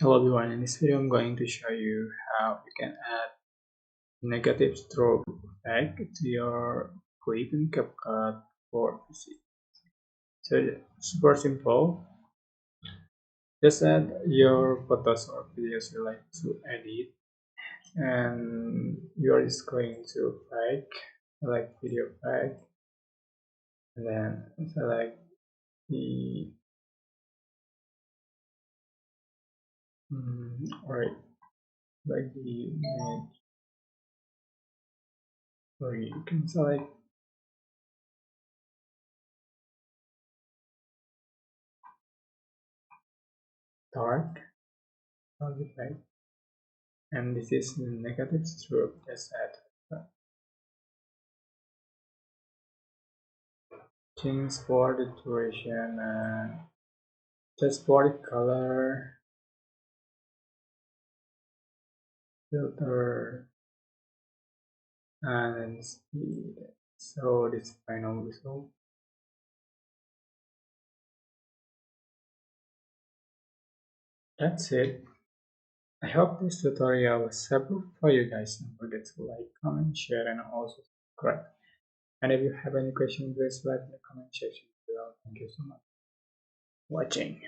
Hello everyone, in this video I'm going to show you how you can add negative strobe effect to your clip in CapCut for PC. So super simple, just add your photos or videos you like to edit and you are just going to select video effect and then select the right like the image or you can select dark effect. And this is negative stroke as add change for the duration and just for the color filter and speed. So this final result, that's it. I hope this tutorial was helpful for you guys. Don't forget to like, comment, share, and also subscribe. And if you have any questions, please write in the comment section below. Thank you so much for watching.